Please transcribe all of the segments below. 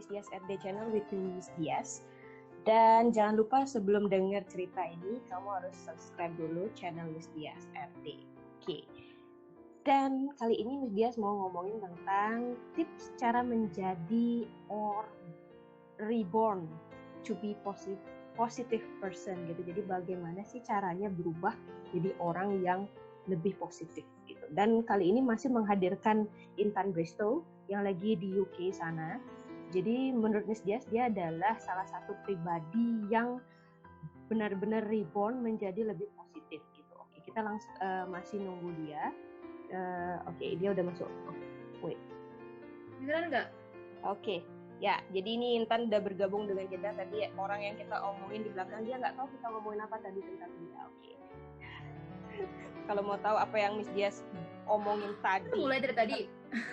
Miss Dias RD Channel with Miss Dias. Dan jangan lupa sebelum dengar cerita ini, kamu harus subscribe dulu channel Miss Dias RD. Oke. Dan kali ini Miss Dias mau ngomongin tentang tips cara menjadi or reborn to be positive person gitu. Jadi bagaimana sih caranya berubah jadi orang yang lebih positif gitu. Dan kali ini masih menghadirkan Intan Bristow yang lagi di UK sana. Jadi menurut Miss Dias dia adalah salah satu pribadi yang benar-benar reborn menjadi lebih positif gitu. Oke, kita langsung masih nunggu dia. Oke, dia udah masuk. Wait. Beneran nggak? Oke. Ya, jadi ini Intan udah bergabung dengan kita tadi. Orang yang kita omongin di belakang dia nggak tahu kita ngomongin apa tadi tentang dia. Oke. Kalau mau tahu apa yang Miss Dias omongin tadi. Mulai dari tadi.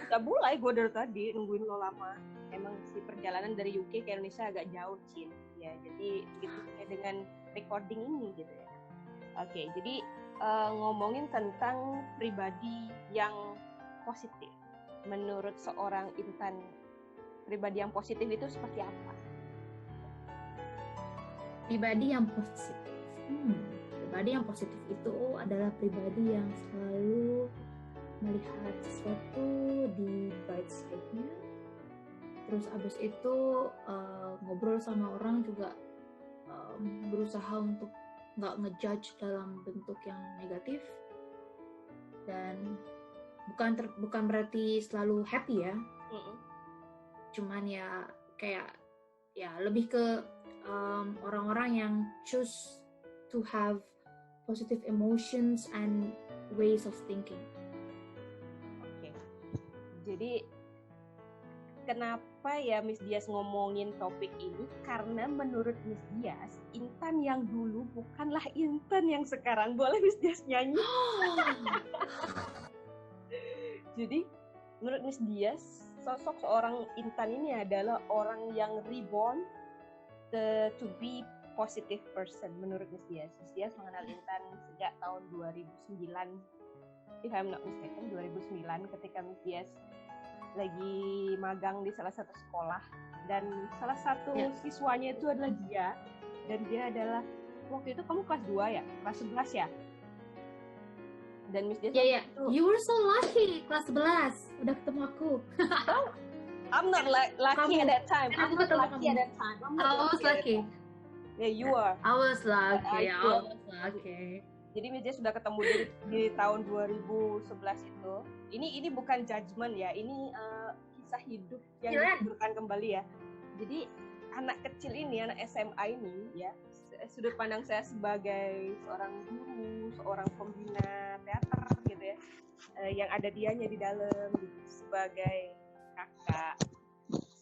Udah mulai, gue dari tadi nungguin lo lama. Emang si perjalanan dari UK ke Indonesia agak jauh, Cin. Ya, jadi gitu dengan recording ini gitu ya. Oke, jadi ngomongin tentang pribadi yang positif. Menurut seorang Intan, pribadi yang positif itu seperti apa? Pribadi yang positif. Pribadi yang positif itu adalah pribadi yang selalu melihat sesuatu di bright side-nya. Terus abis itu ngobrol sama orang juga berusaha untuk nggak ngejudge dalam bentuk yang negatif. Dan bukan berarti selalu happy ya. Cuman ya kayak ya lebih ke orang-orang yang choose to have positive emotions and ways of thinking. Oke. Jadi kenapa ya Miss Dias ngomongin topik ini? Karena menurut Miss Dias, Intan yang dulu bukanlah Intan yang sekarang. Boleh Miss Dias nyanyi? Jadi menurut Miss Dias, sosok seorang Intan ini adalah orang yang reborn to be positive person menurut Miss Dias. Miss Dias mengenal Intan sejak tahun 2009. If I'm not mistaken, 2009 ketika Miss Dias lagi magang di salah satu sekolah dan salah satu siswanya itu adalah dia, dan dia adalah waktu itu kamu kelas 2 ya? Kelas 11 ya? Dan Miss Dias itu you were so lucky, kelas 11 udah ketemu aku. I'm not lucky at that time. I'm not lucky at that time. I was lucky. Yeah, you are. I was lucky. Jadi Miss Dias sudah ketemu di tahun 2011 itu. Ini bukan judgement ya, ini kisah hidup yang diberikan kembali ya. Jadi anak kecil ini, anak SMA ini ya, sudut pandang saya sebagai seorang guru, seorang pembina teater gitu ya, yang ada dianya di dalam gitu, sebagai kakak,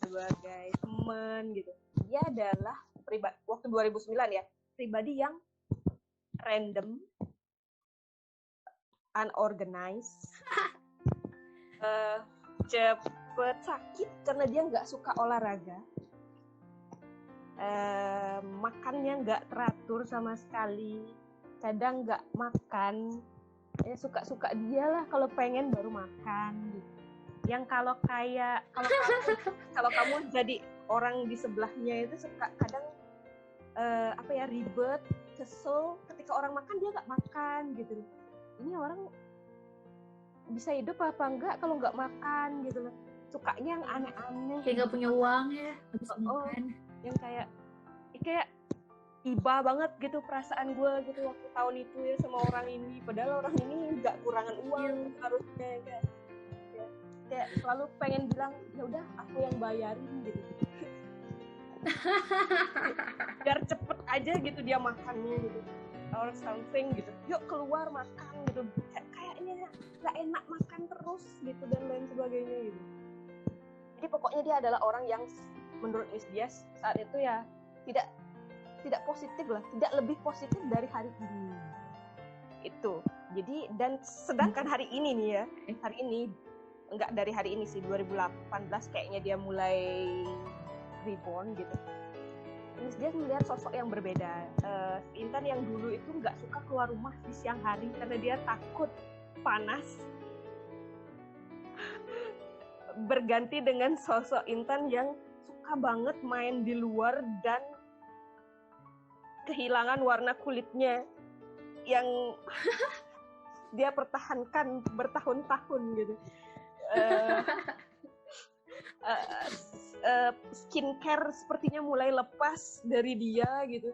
sebagai teman gitu. Dia adalah pribadi waktu 2009 ya, pribadi yang random, unorganized, cepet sakit karena dia nggak suka olahraga, makannya nggak teratur sama sekali, kadang nggak makan, suka-suka dia lah, kalau pengen baru makan gitu. Yang kalau kamu jadi orang di sebelahnya itu suka kadang ribet, kesel ketika orang makan dia nggak makan gitu. Ini orang bisa hidup apa enggak kalau nggak makan gitu loh. Sukanya yang aneh-aneh. Kayak nggak punya uang ya habis makan. Yang kayak iba banget gitu perasaan gue gitu waktu tahun itu ya sama orang ini. Padahal orang ini nggak kurangan uang harusnya kan. Ya, kayak selalu pengen bilang ya udah aku yang bayarin gitu. Biar cepet aja gitu dia makannya gitu, or something gitu, yuk keluar makan gitu, kayaknya nggak enak makan terus gitu dan lain sebagainya gitu. Jadi pokoknya dia adalah orang yang menurut Miss Dias saat itu ya tidak positif lah, tidak lebih positif dari hari ini itu. Jadi dan sedangkan hari ini nih ya, hari ini enggak dari hari ini sih, 2018 kayaknya dia mulai reborn gitu. Miss Dias melihat sosok yang berbeda. Intan yang dulu itu nggak suka keluar rumah di siang hari karena dia takut panas. berganti dengan sosok Intan yang suka banget main di luar dan kehilangan warna kulitnya yang dia pertahankan bertahun-tahun gitu. Skincare sepertinya mulai lepas dari dia gitu,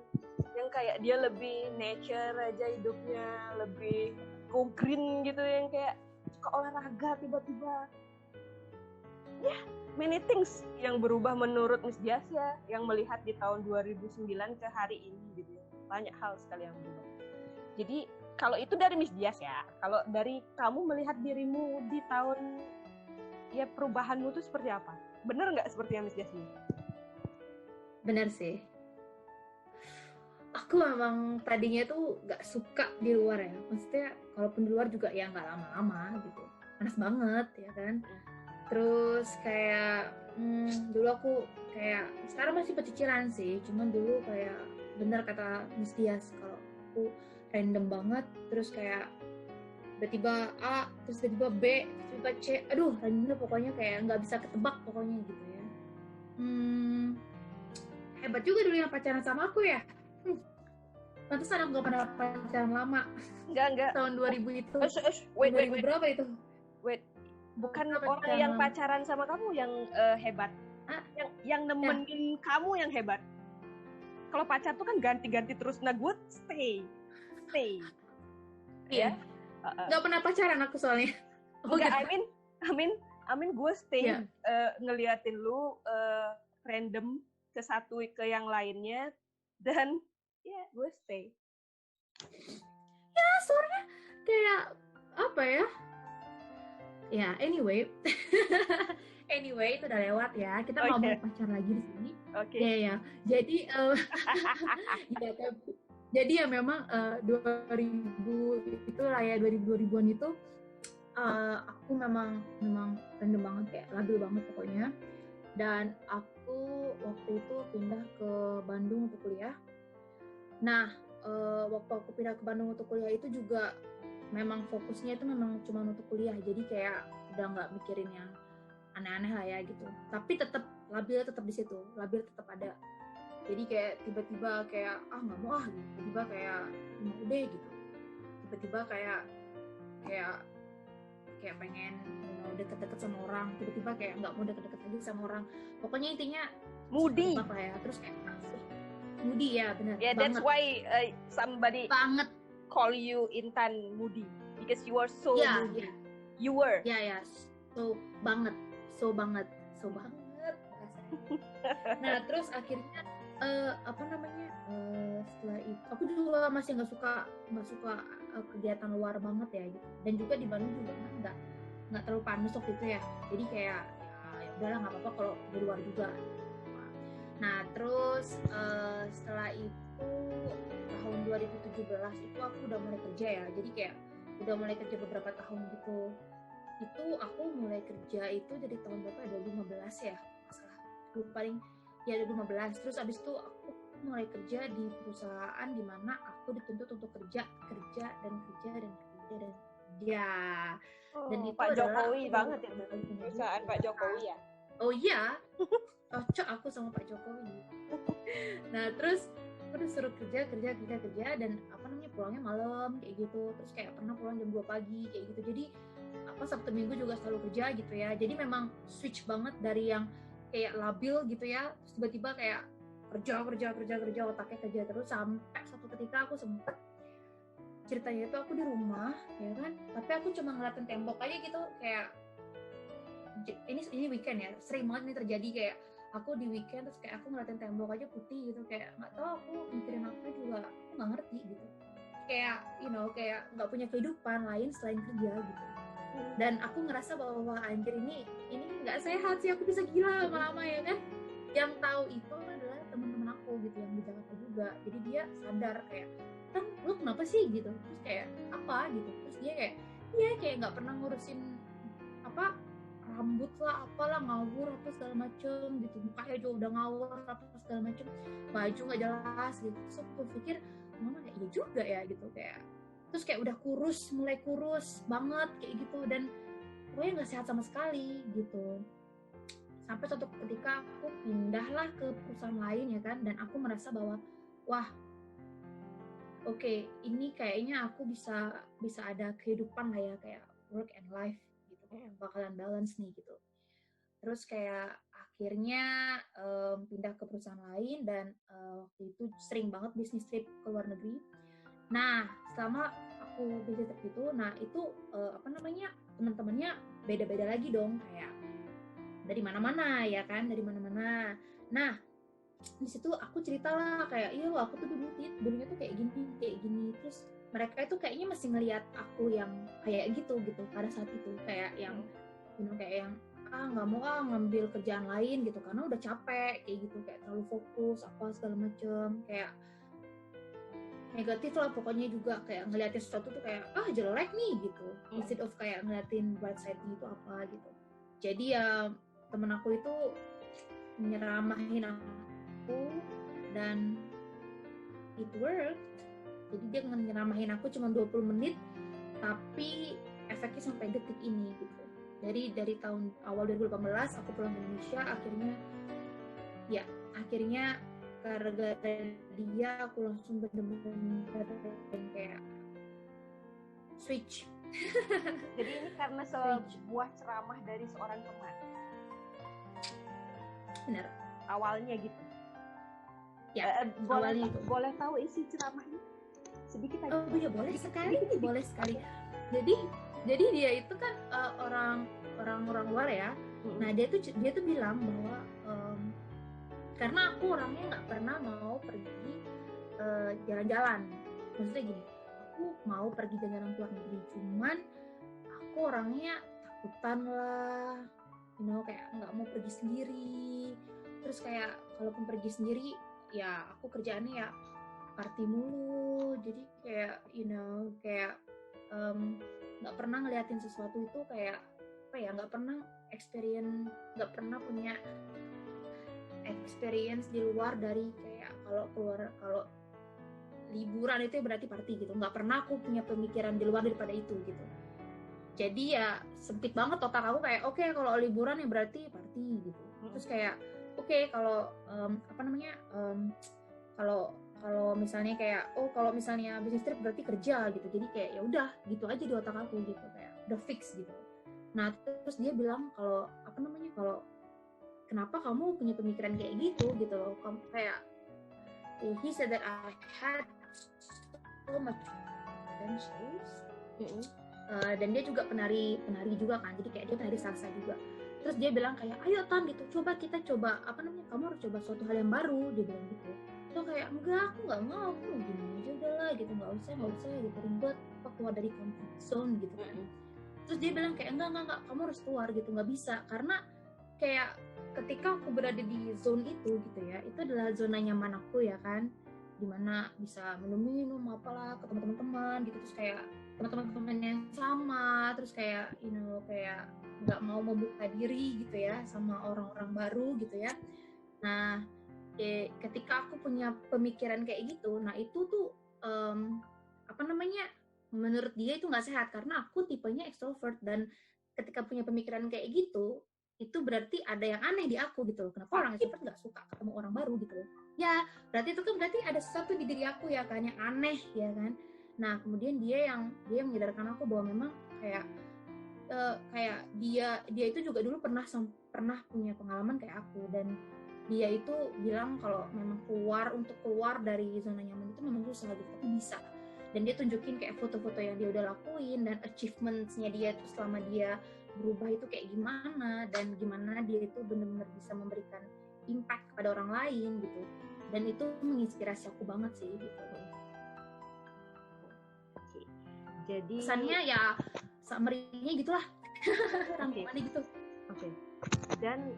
yang kayak dia lebih nature aja hidupnya, lebih go green gitu, yang kayak suka olahraga tiba-tiba. Many things yang berubah menurut Miss Dias ya, yang melihat di tahun 2009 ke hari ini gitu ya. Banyak hal sekali yang berubah. Jadi kalau itu dari Miss Dias ya, kalau dari kamu melihat dirimu di tahun ya perubahanmu itu seperti apa? Bener nggak seperti yang Miss Dias ini? Bener sih. Aku memang tadinya tuh gak suka di luar ya. Maksudnya kalaupun di luar juga ya gak lama-lama gitu. Panas banget ya kan. Terus kayak dulu aku kayak, sekarang masih pecicilan sih. Cuman dulu kayak bener kata Miss Dias, kalau aku random banget. Terus kayak tiba-tiba A, terus tiba-tiba B, tiba-tiba C. Aduh, random pokoknya kayak gak bisa ketebak pokoknya gitu ya. Hebat juga dulu yang pacaran sama aku ya. Pantesan aku gak pernah pacaran lama. Enggak. Tahun 2000 itu. Wait. Berapa itu? Wait. Bukan Berapa orang yang pacaran sama kamu yang hebat. Yang nemenin kamu yang hebat. Kalau pacar tuh kan ganti-ganti terus. Nah, gue stay. Iya. Gak pernah pacaran aku soalnya. Enggak, I mean gue stay ngeliatin lu random ke satu ke yang lainnya, dan gue stay. Ya soalnya kayak apa ya? Ya anyway, itu udah lewat ya. Kita nggak mau pacar lagi di sini. Oke. Ya. Jadi jadi ya memang 2000 itu lah ya, 2000-an itu aku memang random banget, kayak labil banget pokoknya. Dan aku waktu itu pindah ke Bandung untuk kuliah. Nah, waktu aku pindah ke Bandung untuk kuliah itu juga memang fokusnya itu memang cuma untuk kuliah. Jadi kayak udah nggak mikirin yang aneh-aneh lah ya gitu. Tapi tetap labil tetap di situ, labil tetap ada. Jadi kayak tiba-tiba kayak nggak mau gitu. Tiba-tiba kayak udah gitu. Tiba-tiba kayak pengen mau deket-deket sama orang, tiba-tiba kayak nggak mau deket-deket lagi sama orang. Pokoknya intinya moody apa ya, terus kayak moody ya, benar. Yeah, that's why somebody banget call you Intan moody, because you are so moody. Yeah. You were. Ya, so banget. Nah, terus akhirnya setelah itu aku juga masih nggak suka kegiatan luar banget ya gitu. Dan juga di Bandung juga nggak terlalu panas waktu itu ya, jadi kayak ya udahlah nggak apa-apa kalau di luar juga. Nah terus setelah itu tahun 2017 itu aku udah mulai kerja ya, jadi kayak udah mulai kerja beberapa tahun gitu. Itu aku mulai kerja itu dari tahun berapa ya, 2015 ya masalah aku paling ya 2015. Terus abis itu aku mulai kerja di perusahaan di mana aku dituntut untuk kerja. Dan itu Pak Jokowi adalah banget ya, perusahaan Pak Jokowi ya. Oh iya, cocok aku sama Pak Jokowi. Nah terus aku disuruh kerja dan pulangnya malam kayak gitu. Terus kayak pernah pulang jam 2 pagi kayak gitu. Jadi Sabtu Minggu juga selalu kerja gitu ya. Jadi memang switch banget dari yang kayak labil gitu ya, terus tiba-tiba kayak kerja otaknya kerja terus, sampai suatu ketika aku sempat ceritanya itu aku di rumah ya kan, tapi aku cuma ngeliatin tembok aja gitu. Kayak ini weekend ya, sering banget ini terjadi, kayak aku di weekend terus kayak aku ngeliatin tembok aja putih gitu, kayak nggak tahu aku mikirin apa juga, aku nggak ngerti gitu, kayak kayak nggak punya kehidupan lain selain kerja gitu. Dan aku ngerasa bahwa anjir ini nggak sehat sih, aku bisa gila lama-lama ya kan. Yang tahu itu adalah teman-teman aku gitu yang di Jakarta juga. Jadi dia sadar kayak, "Tan, lu kenapa sih?" gitu. Terus kayak apa gitu. Terus dia kayak nggak pernah ngurusin rambut lah, apalah, ngawur apa segala macem gitu. Mukanya juga udah ngawur apa segala macem. Baju nggak jelas gitu. Terus aku pikir, mama kayak iya juga ya gitu, kayak terus kayak udah mulai kurus banget kayak gitu. Dan pokoknya nggak sehat sama sekali gitu. Sampai suatu ketika aku pindahlah ke perusahaan lain ya kan, dan aku merasa bahwa wah, oke, ini kayaknya aku bisa ada kehidupan lah ya, kayak work and life gitu, kayak bakalan balance nih gitu. Terus kayak akhirnya pindah ke perusahaan lain, dan waktu itu sering banget bisnis trip ke luar negeri. Nah, selama aku bisnis trip itu, nah itu teman-temannya beda-beda lagi dong, kayak dari mana-mana ya kan, dari mana-mana. Nah, di situ aku cerita lah kayak, iya aku tuh dulunya tuh kayak gini. Terus mereka itu kayaknya masih ngelihat aku yang kayak gitu pada saat itu, kayak yang kayak yang nggak mau ngambil kerjaan lain gitu karena udah capek kayak gitu, kayak terlalu fokus apa segala macem, kayak negatif lah pokoknya, juga kayak ngeliatin sesuatu tuh kayak jelek nih gitu, instead of kayak ngeliatin bright side-nya itu apa gitu. Jadi ya temen aku itu nyeramahin aku dan it worked. Jadi dia nyeramahin aku cuma 20 menit tapi efeknya sampai detik ini gitu. Dari tahun awal 2018 aku pulang ke Indonesia, akhirnya gara-gara dia aku langsung bener-bener kayak switch. Jadi ini karena sebuah ceramah dari seorang teman. Benar. Awalnya gitu. Ya, awalnya itu. Boleh tahu isi ceramahnya? Sedikit aja. Oh iya, boleh sekali. Jadi dia itu kan orang luar ya. Nah, dia tuh bilang bahwa karena aku orangnya nggak pernah mau pergi jalan-jalan. Maksudnya gini, aku mau pergi jalan-jalan ke luar negeri, cuman aku orangnya takutan lah, kayak nggak mau pergi sendiri. Terus kayak kalaupun pergi sendiri, ya aku kerjaannya ya party mulu. Jadi kayak kayak nggak pernah ngeliatin sesuatu itu kayak nggak pernah punya experience di luar dari kayak kalau liburan itu berarti party gitu. Nggak pernah aku punya pemikiran di luar daripada itu gitu. Jadi ya sempit banget otak aku, kayak oke, kalau liburan ya berarti party gitu. Terus kayak oke, kalau kalau misalnya kayak kalau misalnya business trip berarti kerja gitu. Jadi kayak ya udah gitu aja di otak aku gitu, kayak udah fix gitu. Nah, terus dia bilang kalau kenapa kamu punya pemikiran kayak gitu loh. Kamu kayak he said that I had so much potentials. Dan dia juga penari juga kan, jadi kayak dia penari salsa juga. Terus dia bilang kayak, ayo Tan gitu, kita coba kamu harus coba suatu hal yang baru, dia bilang gitu. Terus kayak, enggak, aku nggak mau, aku gini aja udah lah gitu, nggak usah gitu, ribet, apa keluar dari comfort zone gitu kan. Terus dia bilang kayak, enggak, kamu harus keluar gitu, nggak bisa, karena kayak ketika aku berada di zone itu gitu ya, itu adalah zona nyaman aku ya kan, dimana bisa minum apalah ketemu teman-teman gitu, terus kayak teman-teman yang sama, terus kayak kayak nggak mau membuka diri gitu ya sama orang-orang baru gitu ya. Nah, ketika aku punya pemikiran kayak gitu, nah itu tuh menurut dia itu nggak sehat, karena aku tipenya extrovert, dan ketika punya pemikiran kayak gitu, itu berarti ada yang aneh di aku gitu. Kenapa orang extrovert nggak suka ketemu orang baru gitu? Ya, berarti itu kan ada sesuatu di diri aku ya kan yang aneh ya kan. Nah, kemudian dia menyadarkan aku bahwa memang kayak dia itu juga dulu pernah punya pengalaman kayak aku, dan dia itu bilang kalau memang keluar dari zona nyaman itu memang susah gitu, tapi bisa. Dan dia tunjukin kayak foto-foto yang dia udah lakuin dan achievements-nya dia tuh selama dia berubah itu kayak gimana, dan gimana dia itu benar-benar bisa memberikan impact kepada orang lain gitu. Dan itu menginspirasi aku banget sih gitu. Jadi pesannya ya summary-nya gitulah. Rangkumannya gitu. Oke. Dan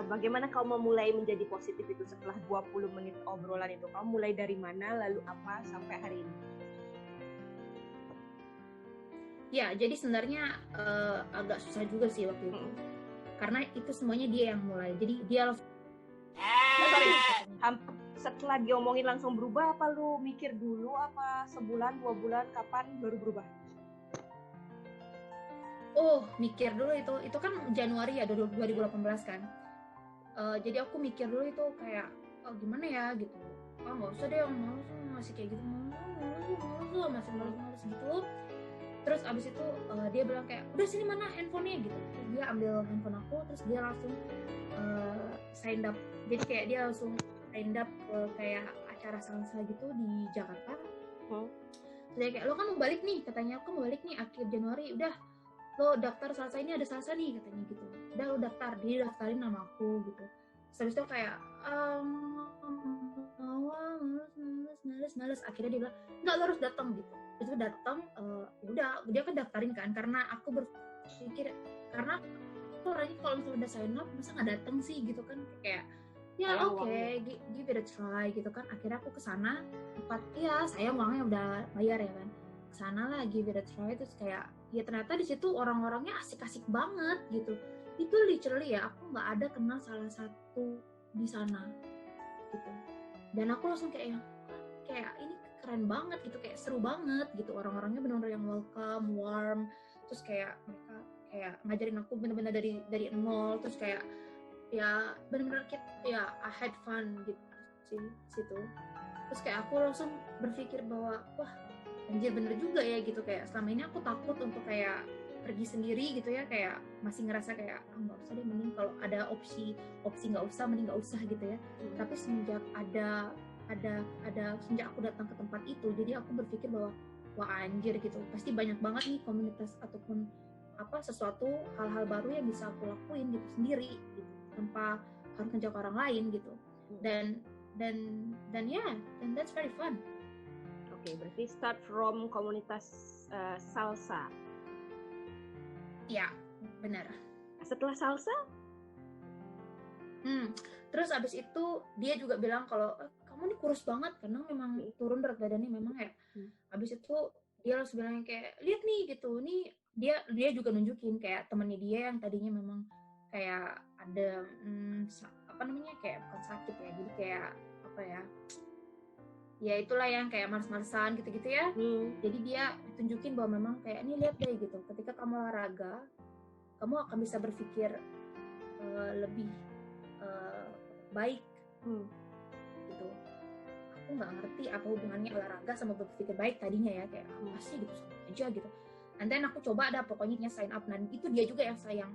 bagaimana kau memulai menjadi positif itu setelah 20 menit obrolan itu? Kau mulai dari mana, lalu apa sampai hari ini? Ya, jadi sebenarnya agak susah juga sih waktu itu. Karena itu semuanya dia yang mulai. Jadi dia setelah diomongin langsung berubah, apa lu mikir dulu, apa sebulan, 2 bulan, kapan baru berubah? mikir dulu itu kan Januari ya 2018 kan. Jadi aku mikir dulu itu kayak gimana ya gitu. Nggak usah deh, malas masih kayak gitu, malas gitu. Terus abis itu dia bilang kayak udah sini mana handphonenya gitu. Terus dia ambil handphone aku, terus dia langsung sign up. Jadi kayak dia langsung sign up ke kayak acara salsa gitu di Jakarta. Terus dia kayak lo kan mau balik nih, katanya aku mau balik nih akhir Januari, udah lo daftar salsa ini, ada salsa nih katanya gitu. Udah lo daftar, dia daftarin nama aku gitu. Terus habis itu kayak males. Akhirnya dia bilang enggak, lo harus datang gitu. Itu datang, ya udah dia kan daftarin kan, karena aku berpikir karena aku orangnya kalau misalnya udah sign up masa nggak datang sih gitu kan, kayak ya oke, give it a try gitu kan. Akhirnya aku kesana tempat, ya saya uangnya udah bayar ya kan, kesana lah give it a try. Terus kayak ya ternyata di situ orang-orangnya asik-asik banget gitu. Itu literally ya aku nggak ada kenal salah satu di sana gitu. Dan aku langsung kayak ini keren banget gitu, kayak seru banget gitu, orang-orangnya benar-benar yang welcome, warm. Terus kayak mereka kayak ngajarin aku benar-benar dari nol. Terus kayak ya benar-benar kayak ya I had fun gitu sih situ. Terus kayak aku langsung berpikir bahwa wah anjir bener juga ya gitu, kayak selama ini aku takut untuk kayak pergi sendiri gitu ya, kayak masih ngerasa kayak nggak usah deh, mending kalau ada opsi nggak usah, mending nggak usah gitu ya. Tapi semenjak ada sejak aku datang ke tempat itu, jadi aku berpikir bahwa wah anjir gitu, pasti banyak banget nih komunitas ataupun apa sesuatu hal-hal baru yang bisa aku lakuin gitu sendiri gitu, tanpa harus ngejauh orang lain gitu. Dan that's very fun. Oke, berarti start from komunitas salsa. Ya, benar. Setelah salsa? Terus abis itu dia juga bilang kalau kamu nih kurus banget karena memang turun berat badannya memang ya. Abis itu dia langsung bilang kayak lihat nih gitu, nih dia juga nunjukin kayak temannya dia yang tadinya memang kayak ada apa namanya kayak bukan sakit ya, jadi kayak apa ya itulah yang kayak males-malesan gitu-gitu ya. Jadi dia tunjukin bahwa memang kayak ini lihat deh gitu, ketika kamu olahraga kamu akan bisa berpikir lebih baik gitu. Aku nggak ngerti apa hubungannya olahraga sama berpikir baik tadinya ya, kayak apa sih gitu, sama aja gitu. And then aku coba ada pokoknya sign up, dan itu dia juga yang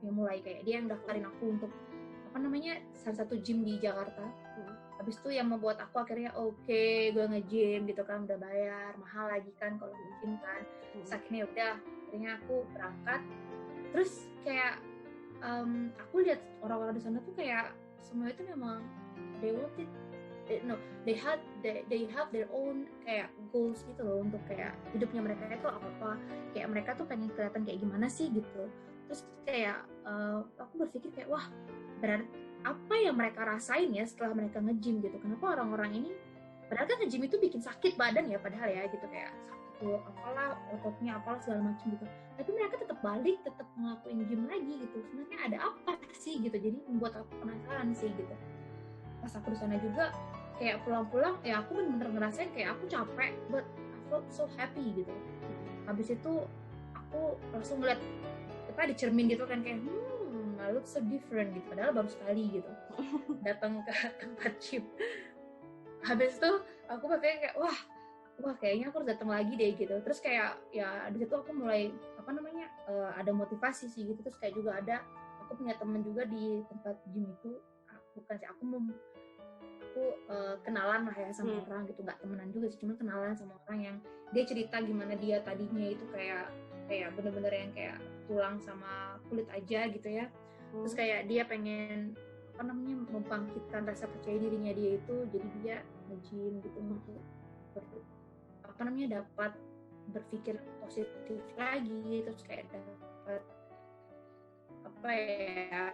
mulai kayak dia yang daftarin aku untuk apa namanya salah satu gym di Jakarta. Habis itu yang membuat aku akhirnya oke, gue nge-gym gitu kan, udah bayar mahal lagi kan kalau nge-gym kan. Terus akhirnya udah, akhirnya aku berangkat. Terus kayak aku lihat orang-orang di sana tuh kayak semua itu memang they have their own kayak goals gitu loh, untuk kayak hidupnya mereka itu apa, kayak mereka tuh pengen kelihatan kayak gimana sih gitu. Terus kayak aku berpikir kayak wah berarti apa yang mereka rasain ya setelah mereka nge-gym gitu. Kenapa orang-orang ini, padahal kan nge-gym itu bikin sakit badan ya padahal ya gitu, kayak sakit apalah ototnya apalah segala macam gitu, tapi mereka tetap balik, tetap ngelakuin gym lagi gitu. Sebenarnya ada apa sih gitu, jadi membuat aku penasaran sih gitu. Pas aku di sana juga kayak pulang-pulang ya aku bener-bener ngerasain kayak aku capek, but I felt so happy gitu. Habis itu aku langsung ngeliat apa di cermin gitu kan, kayak I look so different gitu, padahal baru sekali gitu datang ke tempat gym. Habis itu aku berpikir kayak wah kayaknya aku harus datang lagi deh gitu. Terus kayak ya di situ aku mulai apa namanya ada motivasi sih gitu. Terus kayak juga ada, aku punya teman juga di tempat gym itu, bukan sih aku kenalan lah ya sama orang gitu, nggak temenan juga sih, cuma kenalan sama orang yang dia cerita gimana dia tadinya itu kayak bener-bener yang kayak tulang sama kulit aja gitu ya. Terus kayak dia pengen apa namanya membangkitkan rasa percaya dirinya dia itu, jadi dia nge-gym gitu untuk apa namanya dapat berpikir positif lagi. Terus kayak dapat apa ya,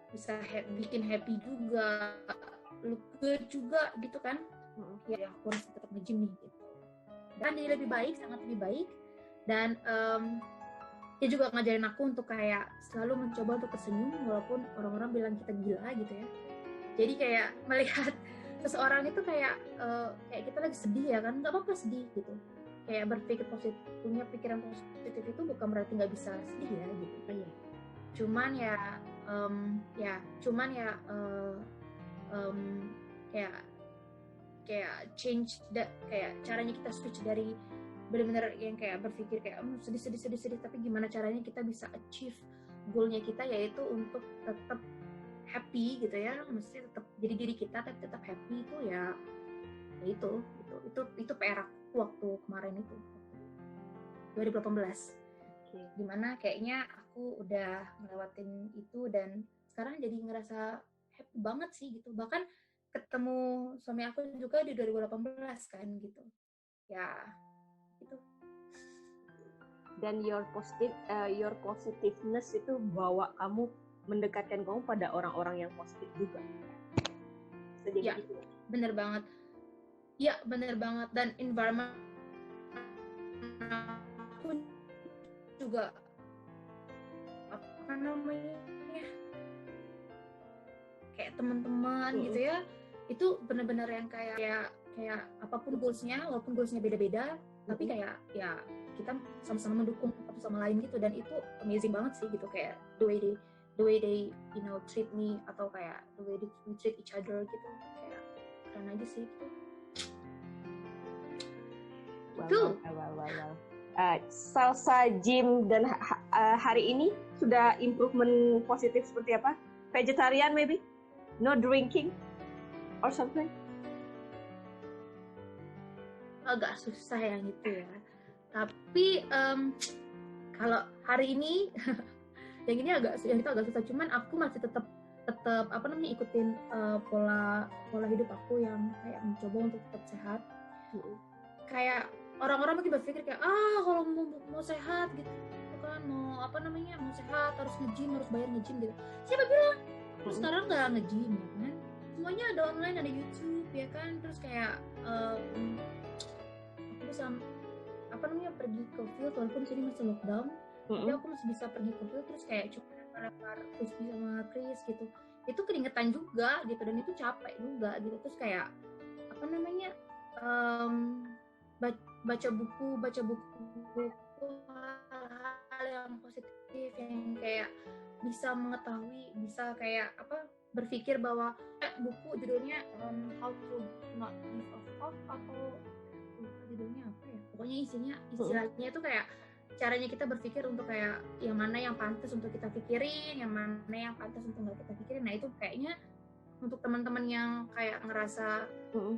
bisa bikin happy juga, look good juga gitu kan. Ya aku harus tetap nge-gym nih gitu. Dan dia lebih baik, sangat lebih baik. Dan dia juga ngajarin aku untuk kayak selalu mencoba untuk tersenyum walaupun orang-orang bilang kita gila gitu ya. Jadi kayak melihat seseorang itu kayak kita lagi sedih ya kan, nggak apa-apa sedih gitu. kayak berpikir positif, punya pikiran positif itu bukan berarti nggak bisa sedih ya gitu. Cuman ya kayak change kayak caranya kita switch dari benar-benar yang kayak berpikir kayak sedih tapi gimana caranya kita bisa achieve goalnya kita, yaitu untuk tetap happy gitu ya, mesti tetap jadi diri kita tapi tetap happy. Itu ya itu PR aku waktu kemarin itu 2018. Dimana kayaknya aku udah ngelewatin itu dan sekarang jadi ngerasa happy banget sih gitu. Bahkan ketemu suami aku juga di 2018 kan gitu ya gitu. Dan your positiveness itu bawa kamu, mendekatkan kamu pada orang-orang yang positif juga. Ya, bener banget. Ya, bener banget. Dan environment aku juga apa namanya kayak teman-teman gitu ya, itu bener-bener yang kayak apapun goalsnya, walaupun goalsnya beda-beda, tapi kayak ya kita sama-sama mendukung satu sama lain gitu. Dan itu amazing banget sih gitu, kayak the way they treat me, atau kayak the way we treat each other gitu, kayak keren aja sih itu. Wow. Salsa gym dan hari ini sudah improvement positif seperti apa? Vegetarian maybe? No drinking or something? Agak susah yang itu ya. Tapi kalau hari ini yang itu agak susah. Cuman aku masih tetap ikutin pola hidup aku yang kayak mencoba untuk tetap sehat. Kayak orang-orang mungkin berpikir kayak kalau mau sehat gitu kan, mau sehat harus nge-gym, harus bayar nge-gym gitu. Siapa bilang? Sekarang nggak nge-gym ya kan? Semuanya ada online, ada YouTube ya kan. Terus kayak aku bisa pergi ke field walaupun sini masih lockdown, tapi aku masih bisa pergi ke field. Terus kayak cuma lempar frisbee sama Chris gitu, itu keringetan juga gitu, dan itu capek juga gitu. Terus kayak baca buku hal-hal yang positif yang kayak bisa mengetahui, bisa kayak berpikir bahwa buku judulnya How to Not Give a Fuck, atau judulnya apa ya, pokoknya istilahnya itu kayak caranya kita berpikir untuk kayak yang mana yang pantas untuk kita pikirin, yang mana yang pantas untuk nggak kita pikirin. Nah itu kayaknya untuk teman-teman yang kayak ngerasa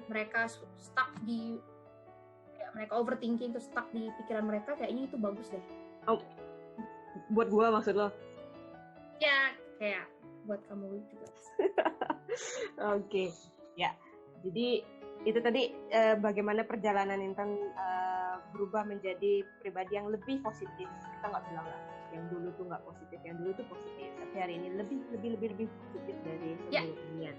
mereka stuck di mereka overthinking, terus stuck di pikiran mereka, kayaknya itu bagus deh. Buat gua maksud lo? Ya, kayak buat kamu juga. Oke. Ya. Jadi itu tadi bagaimana perjalanan Intan berubah menjadi pribadi yang lebih positif. Kita nggak bilang lah yang dulu tuh nggak positif, yang dulu tuh positif, tapi hari ini lebih positif dari sebelumnya.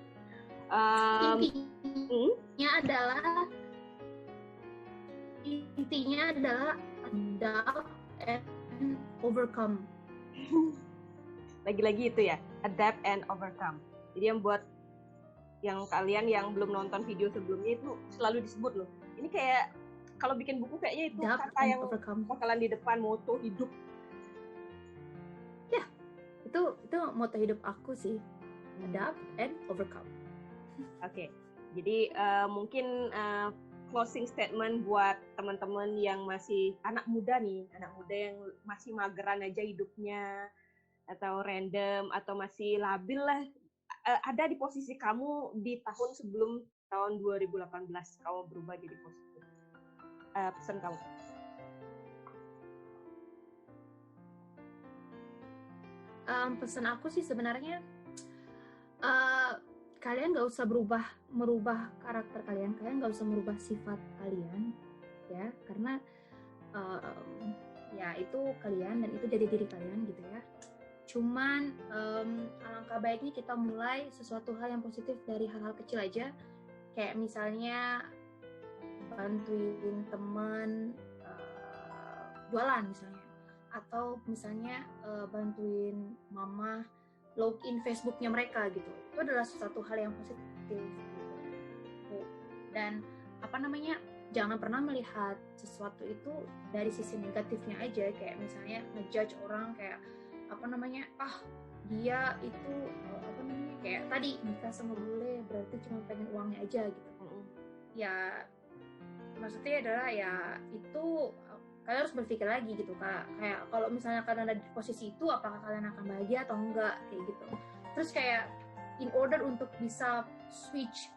Intinya adalah adapt and overcome. Lagi-lagi itu ya, adapt and overcome. Jadi yang buat yang kalian yang belum nonton video sebelumnya itu selalu disebut loh. Ini kayak kalau bikin buku kayaknya itu kata yang bakalan di depan, moto hidup. Ya, itu moto hidup aku sih. Adapt and overcome. Oke. Jadi mungkin closing statement buat teman-teman yang masih anak muda yang masih mageran aja hidupnya, atau random, atau masih labil lah, ada di posisi kamu di tahun sebelum tahun 2018 kamu berubah jadi positif. Pesan kamu? Pesan aku sih sebenarnya kalian nggak usah merubah karakter kalian nggak usah merubah sifat kalian ya, karena ya itu kalian dan itu jadi diri kalian gitu ya. Cuman alangkah baiknya kita mulai sesuatu hal yang positif dari hal-hal kecil aja, kayak misalnya bantuin teman jualan misalnya, atau misalnya bantuin mama login Facebooknya mereka gitu. Itu adalah suatu hal yang positif gitu. Dan jangan pernah melihat sesuatu itu dari sisi negatifnya aja, kayak misalnya ngejudge orang kayak apa namanya, dia itu apa namanya, kayak tadi nikah sama bule berarti cuma pengen uangnya aja gitu. Ya maksudnya adalah ya itu kalian harus berpikir lagi gitu, kayak kalau misalnya kalian ada di posisi itu, apakah kalian akan bahagia atau enggak, kayak gitu. Terus kayak in order untuk bisa switch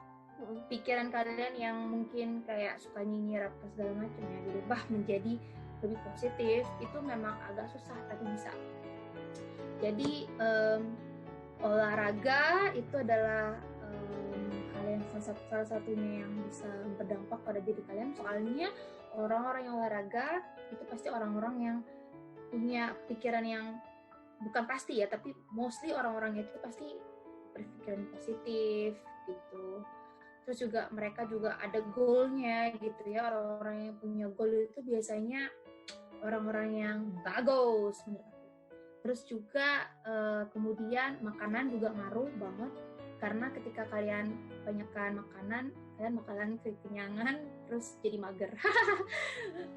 pikiran kalian yang mungkin kayak suka nyinyir apa segala macam ya, dirubah menjadi lebih positif, itu memang agak susah tapi bisa. Jadi olahraga itu adalah hal yang salah satunya yang bisa berdampak pada diri kalian. Soalnya orang-orang yang olahraga itu pasti orang-orang yang punya pikiran yang bukan pasti ya, tapi mostly orang-orang itu pasti berpikiran positif gitu. Terus juga mereka juga ada goalnya gitu ya. Orang-orang yang punya goal itu biasanya orang-orang yang bagus menurut aku. Terus juga kemudian makanan juga ngaruh banget, karena ketika kalian banyakkan makanan, kalian bakalan kekenyangan terus jadi mager.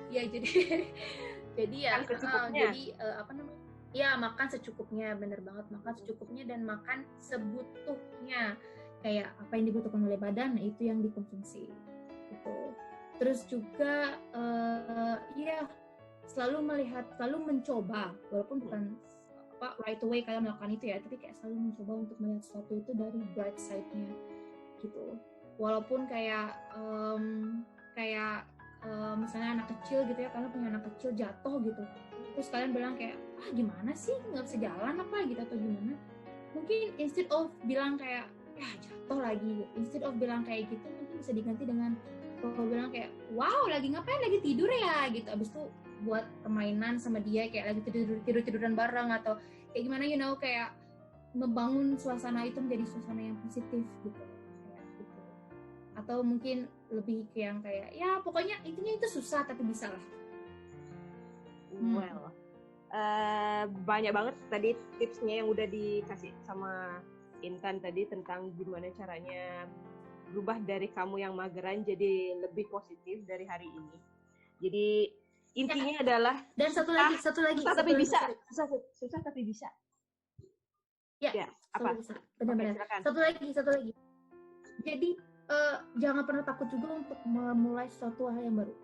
Ya jadi ya jadi apa namanya, ya makan secukupnya, bener banget, makan secukupnya dan makan sebutuhnya, kayak apa yang dibutuhkan oleh badan, nah itu yang dikonsumsi gitu. Terus juga ya selalu mencoba, walaupun bukan right away kalian melakukan itu ya, tapi kayak selalu mencoba untuk melihat sesuatu itu dari bright side-nya gitu. Walaupun kayak misalnya anak kecil gitu ya, kalian punya anak kecil jatuh gitu, terus kalian bilang kayak gimana sih nggak bisa jalan apa gitu atau gimana, mungkin instead of bilang kayak jatuh lagi, instead of bilang kayak gitu, mungkin bisa diganti dengan kalau bilang kayak wow lagi ngapain, lagi tidur ya gitu, abis itu buat permainan sama dia kayak lagi tiduran bareng atau kayak gimana, kayak membangun suasana itu menjadi suasana yang positif gitu, kayak gitu. Atau mungkin lebih ke yang kayak ya pokoknya intinya itu susah tapi bisa lah. Well, banyak banget tadi tipsnya yang udah dikasih sama Intan tadi tentang gimana caranya berubah dari kamu yang mageran jadi lebih positif dari hari ini. Jadi intinya adalah dan satu lagi susah tapi bisa. Susah tapi bisa. Ya apa? Benar-benar. Satu lagi. Jadi jangan pernah takut juga untuk memulai suatu hal yang baru.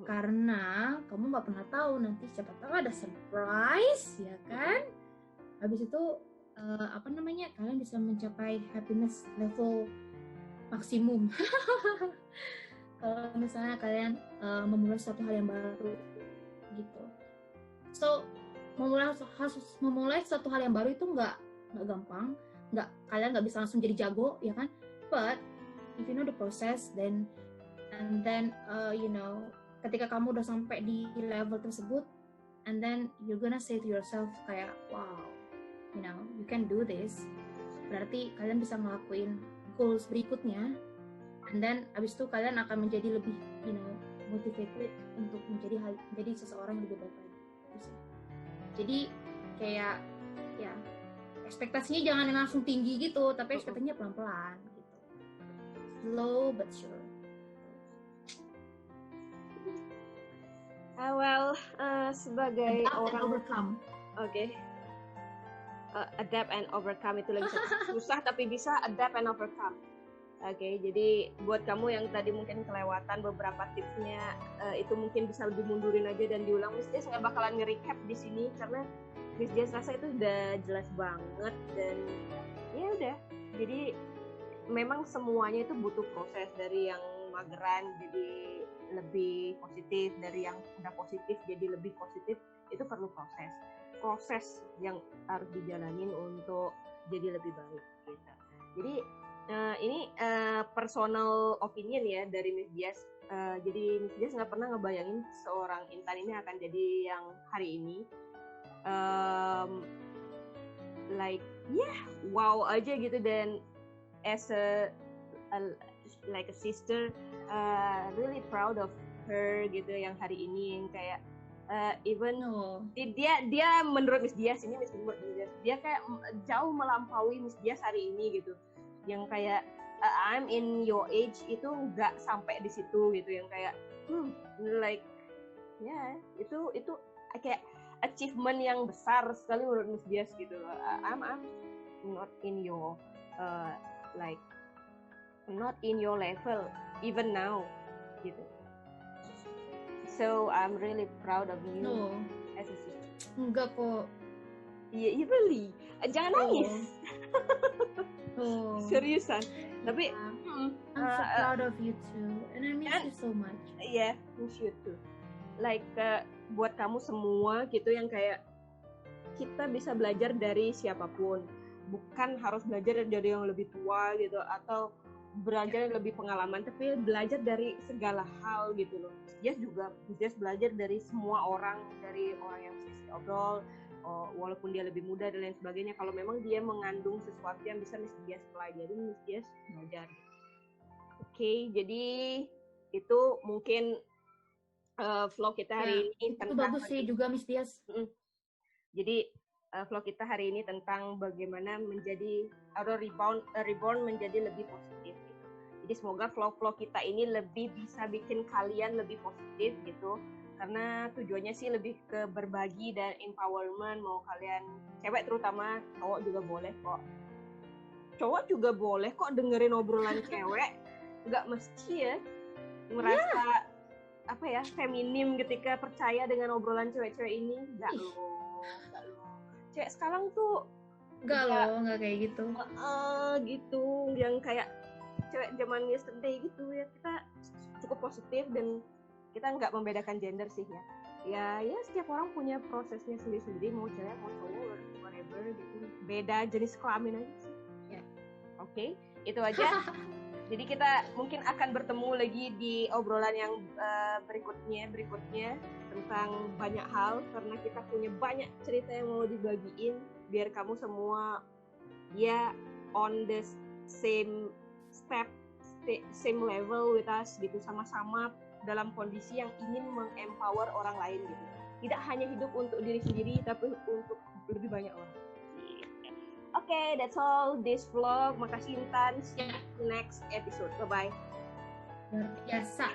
Karena kamu nggak pernah tahu nanti siapa tahu ada surprise, ya kan? Habis itu apa namanya, kalian bisa mencapai happiness level maksimum. Kalau misalnya kalian memulai suatu hal yang baru gitu. So memulai suatu hal yang baru itu nggak gampang, kalian nggak bisa langsung jadi jago, ya kan? But if you know the process, and then ketika kamu udah sampai di level tersebut, and then you're gonna say to yourself kayak wow, you can do this. Berarti kalian bisa ngelakuin goals berikutnya, and then abis itu kalian akan menjadi lebih motivated untuk menjadi seseorang yang lebih baik lagi. Jadi kayak ya ekspektasinya jangan yang langsung tinggi gitu, tapi ekspektasinya pelan-pelan gitu, slow but sure. Sebagai adapt orang and overcome. Adapt and overcome itu lagi susah tapi bisa, adapt and overcome. Jadi buat kamu yang tadi mungkin kelewatan beberapa tipsnya, itu mungkin bisa lebih mundurin aja dan diulang. Miss Jess nggak bakalan nge-recap di sini karena Miss Jess rasa itu udah jelas banget, dan ya udah. Jadi memang semuanya itu butuh proses, dari yang mageran jadi lebih positif, dari yang udah positif jadi lebih positif, itu perlu proses yang harus dijalanin untuk jadi lebih baik gitu. Jadi ini personal opinion ya dari Miss Jess. Jadi Miss Jess nggak pernah ngebayangin seorang Intan ini akan jadi yang hari ini. Wow aja gitu, dan as a sister, really proud of her gitu yang hari ini, yang kayak dia menurut Miss Dias ini, dia kayak jauh melampaui Miss Dias hari ini gitu, yang kayak I'm in your age itu nggak sampai di situ gitu, yang kayak like ya itu kayak achievement yang besar sekali menurut Miss Dias gitu. I'm not in your like not in your level even now gitu. So I'm really proud of you as a sister. Enggak kok. Yeah, really. Jangan nangis. Seriusan. Tapi I'm so proud of you too, and I miss you so much. Yeah, miss you too. Like buat kamu semua gitu yang kayak kita bisa belajar dari siapapun, bukan harus belajar dari yang lebih tua gitu atau belajar yang lebih pengalaman, tapi belajar dari segala hal gitu loh. Dia juga belajar dari semua orang, dari orang yang sesi obrol, walaupun dia lebih muda dan lain sebagainya. Kalau memang dia mengandung sesuatu yang bisa Miss Dias pelajari, Miss Dias belajar. Oke, jadi itu mungkin vlog kita hari ini itu bagus sih juga Miss Dias. Jadi vlog kita hari ini tentang bagaimana menjadi atau reborn menjadi lebih positif gitu. Jadi semoga vlog-vlog kita ini lebih bisa bikin kalian lebih positif gitu. Karena tujuannya sih lebih ke berbagi dan empowerment, mau kalian cewek terutama, cowok juga boleh kok. Cowok juga boleh kok dengerin obrolan cewek. Nggak mesti ya merasa apa ya feminim ketika percaya dengan obrolan cewek-cewek ini. Nggak loh. Cewek sekarang tuh nggak kayak gitu. Gitu yang kayak cewek zaman yesterday gitu ya, kita cukup positif dan kita nggak membedakan gender sih ya setiap orang punya prosesnya sendiri-sendiri, mau cewek mau cowok whatever gitu, beda jenis kelamin aja sih ya. Oke, itu aja. Jadi kita mungkin akan bertemu lagi di obrolan yang berikutnya tentang banyak hal, karena kita punya banyak cerita yang mau dibagiin biar kamu semua ya on the same step, same level with us gitu, sama-sama dalam kondisi yang ingin mengempower orang lain gitu. Tidak hanya hidup untuk diri sendiri tapi untuk lebih banyak orang. Okay, that's all this vlog. Makasih Intan. See you next episode. Bye-bye. Luar biasa.